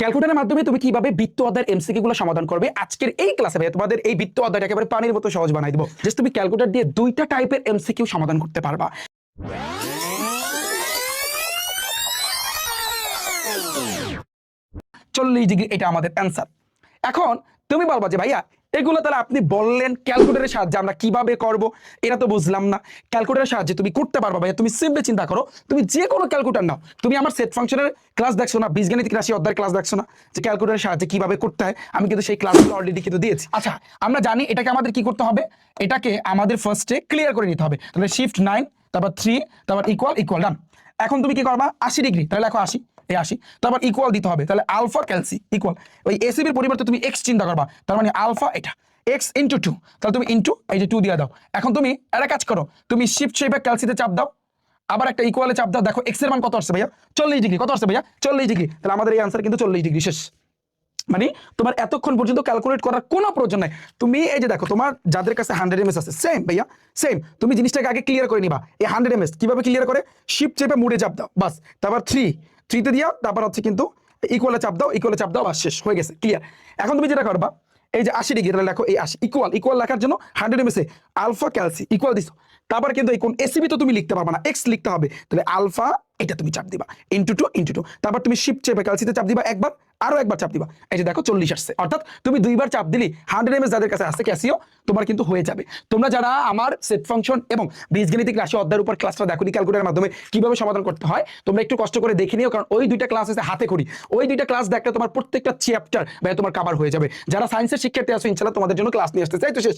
ক্যালকুলেটরের মাধ্যমে তুমি কিভাবে বৃত্ত অধ্যায়ের এমসিকিউ গুলো সমাধান করবে আজকের এই ক্লাসে ভাই তোমাদের এই বৃত্ত অধ্যায়টা একেবারে পানির মতো সহজ বানাই দেবো। জাস্ট তুমি ক্যালকুলেটর দিয়ে দুইটা টাইপের এমসিকিউ সমাধান করতে পারবা। 40 ডিগ্রি এটা আমাদের অ্যান্সার। এখন তুমি বলবা যে ভাইয়া এগুলো তাহলে আপনি বললেন ক্যালকুলেটরের সাহায্যে আমরা কিভাবে করব, এটা তো বুঝলাম না। ক্যালকুলেটরের সাহায্যে তুমি করতে পারবা ভাইয়া, তুমি সিম্পলি চিন্তা করো, তুমি যে কোনো ক্যালকুলেটর নাও। তুমি আমার সেট ফাংশনের ক্লাস দেখছো না, বীজগাণিতিক রাশি অধ্যায়ের ক্লাস দেখছো না, যে ক্যালকুলেটরের সাহায্যে কিভাবে করতে হয়? আমি কিন্তু সেই ক্লাসগুলো অলরেডি কিন্তু দিয়েছি। আচ্ছা, আমরা জানি এটাকে আমাদের কি করতে হবে, এটাকে আমাদের ফার্স্টে ক্লিয়ার করে নিতে হবে। তাহলে শিফট 9, তারপর 3, তারপর ইকুয়াল ইকুয়াল, ডান। এখন তুমি কি করবা, 80 ডিগ্রি, তাহলে লেখো 80, এই 80, তারপর ইকুয়াল দিতে হবে। তাহলে আলফা ক্যালসি ইকুয়াল, ওই এসিবির পরিবর্তে তুমি এক্স চিন্তা করবা, তার মানে আলফা এটা x ইন্টু 2, তাহলে তুমি ইন্টু এই যে 2 দিয়ে দাও। এখন তুমি একটা কাজ করো, তুমি শিফট শেপে ক্যালসিতে চাপ দাও, আবার একটা ইকুয়ালে চাপ দাও। দেখো এক্স এর মান কত আসছে ভাইয়া, 40 ডিগ্রি। কত আসছে ভাইয়া, 40 ডিগ্রি। তাহলে আমাদের এই আনসার কিন্তু 40 ডিগ্রি, শেষ। মানে তোমার এতক্ষণ পর্যন্ত ক্যালকুলেট করার কোনো প্রয়োজন নাই। তুমি এই যে দেখো, তোমার যাদের কাছে 100 mS আছে, সেম ভাইয়া সেম, তুমি জিনিসটাকে আগে ক্লিয়ার করে নিবা। এই 100 mS কিভাবে ক্লিয়ার করে, শিফট চেপে মুড়ে চাপ দাও, বাস। তারপর 3তে দিও, তারপর হচ্ছে কিন্তু ইকুয়ালে চাপ দাও, ইকুয়ালে চাপ দাও, বাস, শেষ হয়ে গেছে, ক্লিয়ার। এখন তুমি যেটা করবা, এই যে 80 ডিগ্রি, তাহলে লেখো এই 80 ইকুয়াল ইকুয়াল লেখার জন্য 100 mS আলফা ক্যালসি ইকুয়াল দিছো। তারপর কিন্তু এই কোন এসিবি তো তুমি লিখতে পারবা না, এক্স লিখতে হবে। তাহলে আলফা এটা তুমি চাপ দিবা ইন্টু 2, তারপর তুমি শিফট চেপে ক্যালসিতে চাপ দিবা একবার, আরো একবার চাপ দিবা, এই যে দেখো 40 আসছে। অর্থাৎ তুমি দুইবার চাপ দিলি 100 mS যাদের কাছে আছে ক্যাসিও, তোমার কিন্তু হয়ে যাবে। তোমরা যারা আমার সেট ফাংশন এবং বীজগাণিতিক রাশি অধ্যায়ের উপর ক্লাসটা দেখোনি ক্যালকুলেটরের মাধ্যমে কিভাবে সমাধান করতে হয়, তোমরা একটু কষ্ট করে দেখে নিও, কারণ ওই দুইটা ক্লাস আছে হাতে করি। ওই দুইটা ক্লাস দেখলে তোমার প্রত্যেকটা চ্যাপ্টার ভাই তোমার কভার হয়ে যাবে। যারা সায়েন্সের শিক্ষার্থী আছো ইনশাআল্লাহ তোমাদের জন্য ক্লাস নিয়ে আসতে চাই, তো শেষ।